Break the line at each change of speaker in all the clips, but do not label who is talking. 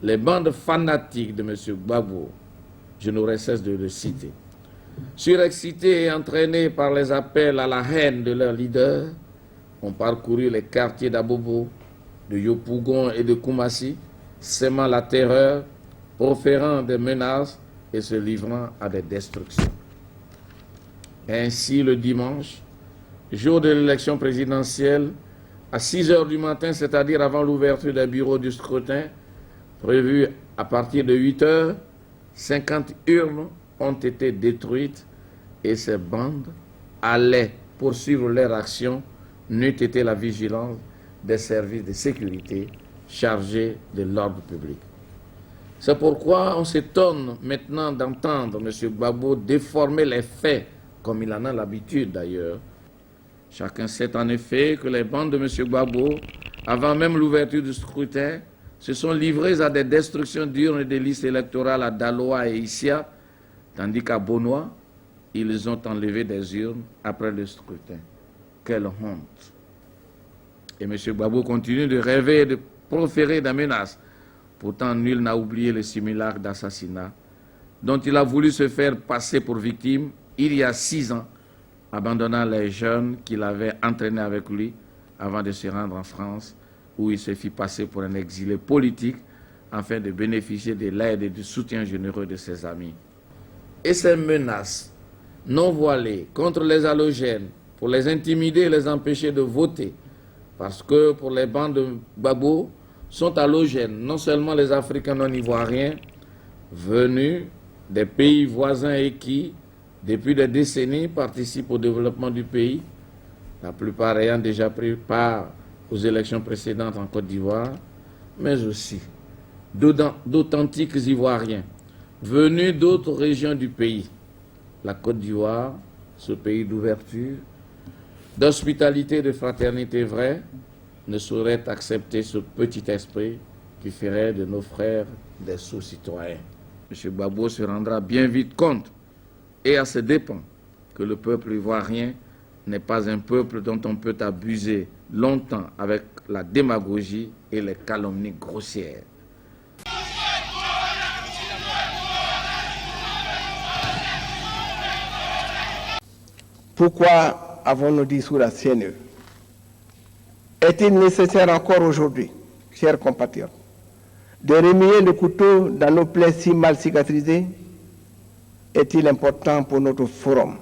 les bandes fanatiques de M. Gbagbo, je n'aurai cesse de le citer, surexcités et entraînés par les appels à la haine de leurs leaders, ont parcouru les quartiers d'Abobo, de Yopougon et de Koumassi, sèmant la terreur, proférant des menaces et se livrant à des destructions. Ainsi, le dimanche, jour de l'élection présidentielle, à 6 h du matin, c'est-à-dire avant l'ouverture des bureaux du scrutin, prévu à partir de 8 h, 50 urnes ont été détruites et ces bandes allaient poursuivre leur action n'eût été la vigilance des services de sécurité chargés de l'ordre public. C'est pourquoi on s'étonne maintenant d'entendre M. Gbagbo déformer les faits, comme il en a l'habitude d'ailleurs. Chacun sait en effet que les bandes de M. Gbagbo, avant même l'ouverture du scrutin, se sont livrées à des destructions d'urnes et de listes électorales à Daloa et Issia, tandis qu'à Bonois, ils ont enlevé des urnes après le scrutin. Quelle honte! Et M. Gbagbo continue de rêver et de proférer des menaces. Pourtant, nul n'a oublié le simulacre d'assassinat dont il a voulu se faire passer pour victime il y a 6 ans, abandonnant les jeunes qu'il avait entraînés avec lui avant de se rendre en France, où il se fit passer pour un exilé politique afin de bénéficier de l'aide et du soutien généreux de ses amis. Et ces menaces non voilées contre les halogènes pour les intimider et les empêcher de voter, parce que pour les bandes de Gbagbo sont halogènes non seulement les Africains non ivoiriens venus des pays voisins et qui, depuis des décennies, participent au développement du pays, la plupart ayant déjà pris part aux élections précédentes en Côte d'Ivoire, mais aussi d'authentiques Ivoiriens venus d'autres régions du pays. La Côte d'Ivoire, ce pays d'ouverture, d'hospitalité et de fraternité vraie, ne saurait accepter ce petit esprit qui ferait de nos frères des sous-citoyens. M. Gbagbo se rendra bien vite compte, et à ses dépens, que le peuple ivoirien n'est pas un peuple dont on peut abuser longtemps avec la démagogie et les calomnies grossières.
Pourquoi avons-nous dit sous la CNE? Est-il nécessaire encore aujourd'hui, chers compatriotes, de remuer le couteau dans nos plaies si mal cicatrisées? Est-il important pour notre forum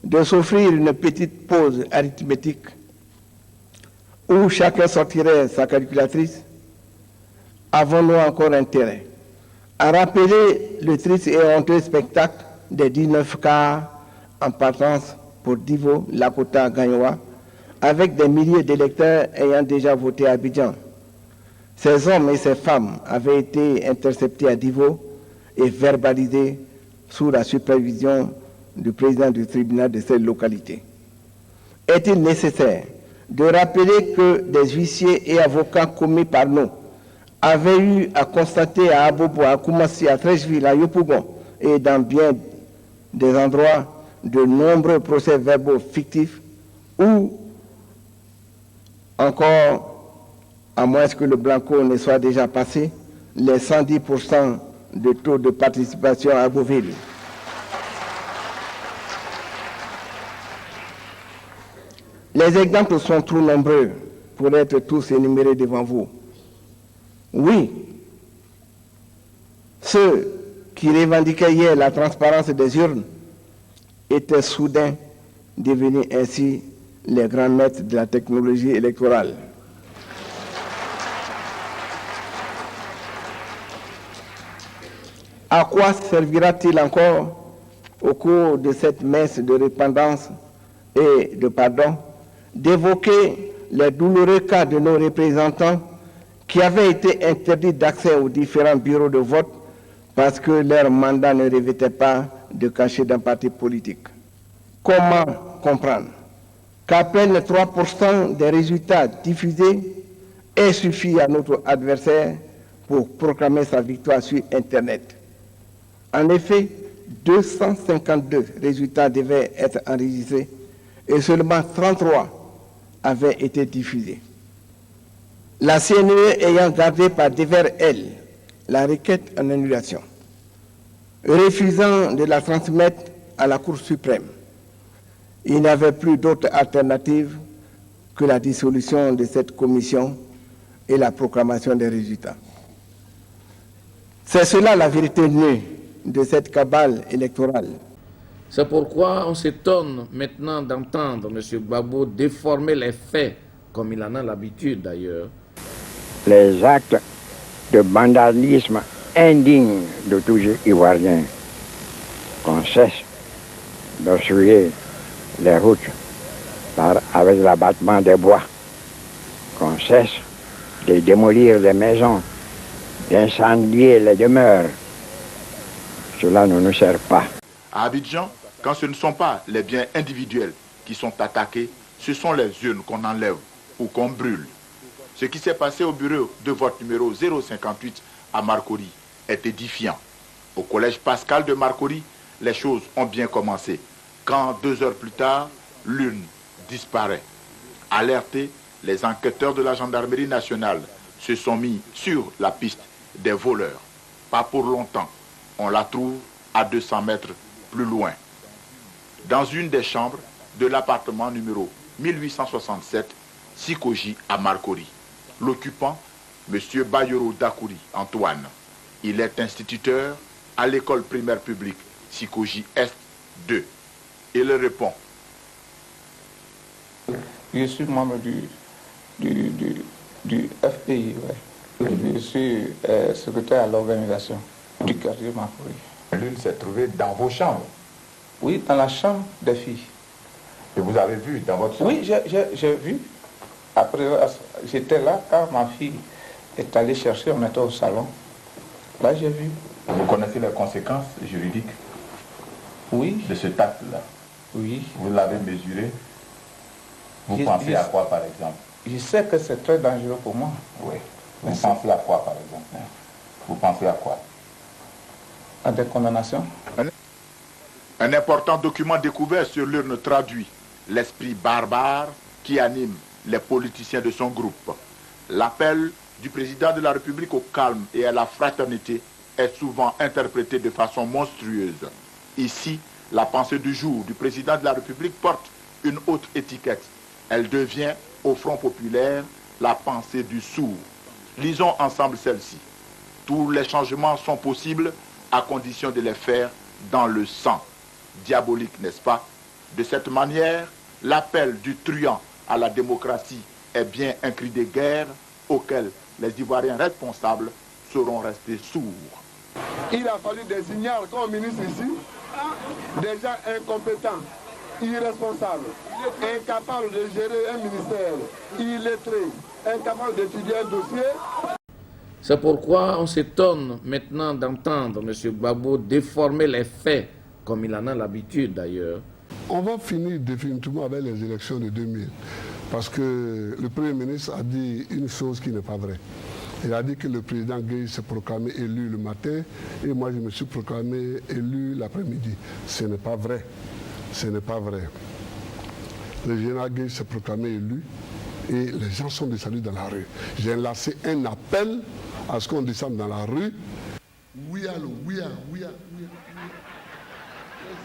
de s'offrir une petite pause arithmétique où chacun sortirait sa calculatrice? Avons-nous encore intérêt à rappeler le triste et honteux spectacle des 19 cas en partance pour Divo, Lakota, Gagnoa, avec des milliers d'électeurs ayant déjà voté à Abidjan? Ces hommes et ces femmes avaient été interceptés à Divo et verbalisés sous la supervision du président du tribunal de cette localité. Est-il nécessaire de rappeler que des huissiers et avocats commis par nous avaient eu à constater à Abobo, à Koumassi, à Trècheville, à Yopougon et dans bien des endroits de nombreux procès-verbaux fictifs ou encore, à moins que le Blanco ne soit déjà passé, les 110% de taux de participation à Beauville. Les exemples sont trop nombreux pour être tous énumérés devant vous. Oui, ceux qui revendiquaient hier la transparence des urnes étaient soudain devenus ainsi les grands maîtres de la technologie électorale. À quoi servira-t-il encore, au cours de cette messe de repentance et de pardon, d'évoquer les douloureux cas de nos représentants qui avaient été interdits d'accès aux différents bureaux de vote parce que leur mandat ne revêtait pas de cachet d'un parti politique? Comment comprendre qu'à peine 3% des résultats diffusés aient suffi à notre adversaire pour proclamer sa victoire sur Internet? En effet, 252 résultats devaient être enregistrés et seulement 33 avaient été diffusés. La CNE ayant gardé par devers elle la requête en annulation, refusant de la transmettre à la Cour suprême. Il n'y avait plus d'autre alternative que la dissolution de cette commission et la proclamation des résultats. C'est cela la vérité nue de cette cabale électorale.
C'est pourquoi on s'étonne maintenant d'entendre M. Gbagbo déformer les faits, comme il en a l'habitude d'ailleurs.
Les actes de vandalisme indignes de tous les Ivoiriens, qu'on cesse d'obstruer les routes avec l'abattement des bois, qu'on cesse de démolir les maisons, d'incendier les demeures. Cela ne nous sert pas.
À Abidjan, quand ce ne sont pas les biens individuels qui sont attaqués, ce sont les urnes qu'on enlève ou qu'on brûle. Ce qui s'est passé au bureau de vote numéro 058 à Marcory est édifiant. Au collège Pascal de Marcory, les choses ont bien commencé. Quand 2 heures plus tard, l'urne disparaît. Alertés, les enquêteurs de la gendarmerie nationale se sont mis sur la piste des voleurs. Pas pour longtemps, on la trouve à 200 mètres plus loin. Dans une des chambres de l'appartement numéro 1867, Sikoji à Marcory. L'occupant, M. Bayoro Dakouri Antoine. Il est instituteur à l'école primaire publique Sikoji Est 2. Il répond.
Je suis membre du FPI, ouais. Je suis secrétaire à l'organisation du quartier Marcory.
L'une s'est trouvée dans vos chambres.
Oui, dans la chambre des filles.
Et vous avez vu dans votre chambre?
Oui, j'ai vu. Après, j'étais là quand ma fille est allée chercher, on était au salon. Là, j'ai vu.
Vous connaissez les conséquences juridiques
Oui.
de cet acte-là?
Oui.
Vous l'avez mesuré? Vous pensez à quoi, par exemple?
Je sais que c'est très dangereux pour moi.
Oui. Vous pensez à quoi, par exemple? Vous pensez à quoi?
À des condamnations.
Un important document découvert sur l'urne traduit l'esprit barbare qui anime les politiciens de son groupe. L'appel du président de la République au calme et à la fraternité est souvent interprété de façon monstrueuse. Ici, la pensée du jour du président de la République porte une autre étiquette. Elle devient, au Front populaire, la pensée du sourd. Lisons ensemble celle-ci. Tous les changements sont possibles à condition de les faire dans le sang. Diabolique, n'est-ce pas? De cette manière, l'appel du truand à la démocratie est bien un cri de guerre auquel les Ivoiriens responsables seront restés sourds.
Il a fallu des ignares comme ministre ici, des gens incompétents, irresponsables, incapables de gérer un ministère, illettrés, incapables d'étudier un dossier.
C'est pourquoi on s'étonne maintenant d'entendre M. Gbagbo déformer les faits, comme il en a l'habitude d'ailleurs.
On va finir définitivement avec les élections de 2000, parce que le Premier ministre a dit une chose qui n'est pas vraie. Il a dit que le président Gueye s'est proclamé élu le matin et moi je me suis proclamé élu l'après-midi. Ce n'est pas vrai. Ce n'est pas vrai. Le général Gueye s'est proclamé élu et les gens sont descendus dans la rue. J'ai lancé un appel à ce qu'on descende dans la rue. C'est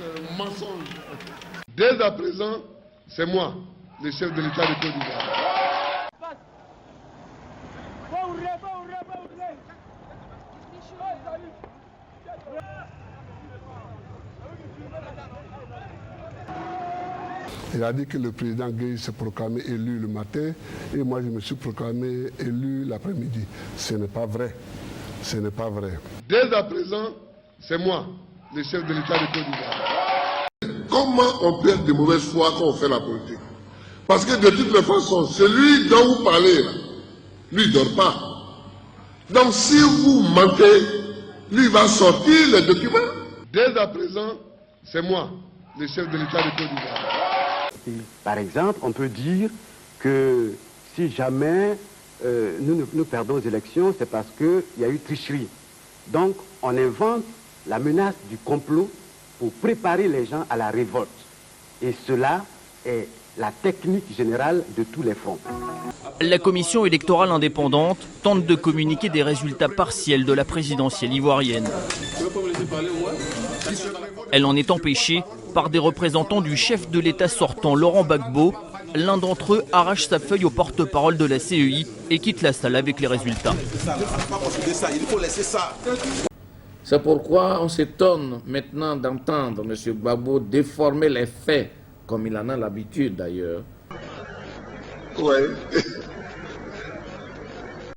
un mensonge. Dès à présent, c'est moi, le chef de l'État de Côte d'Ivoire. Il a dit que le président Gueye s'est proclamé élu le matin et moi je me suis proclamé élu l'après-midi. Ce n'est pas vrai. Ce n'est pas vrai. Dès à présent, c'est moi, le chef de l'État de Côte d'Ivoire. Comment on peut être de mauvaise foi quand on fait la politique? Parce que de toutes les façons, celui dont vous parlez, là, lui ne dort pas. Donc si vous mentez, lui va sortir les documents. Dès à présent, c'est moi, le chef de l'État de Côte d'Ivoire.
Par exemple, on peut dire que si jamais nous perdons aux élections, c'est parce qu'il y a eu tricherie. Donc, on invente la menace du complot pour préparer les gens à la révolte. Et cela est la technique générale de tous les fronts.
La commission électorale indépendante tente de communiquer des résultats partiels de la présidentielle ivoirienne. Elle en est empêchée par des représentants du chef de l'État sortant, Laurent Gbagbo. L'un d'entre eux arrache sa feuille au porte-parole de la CEI et quitte la salle avec les résultats.
C'est pourquoi on s'étonne maintenant d'entendre M. Gbagbo déformer les faits, comme il en a l'habitude d'ailleurs.
Ouais.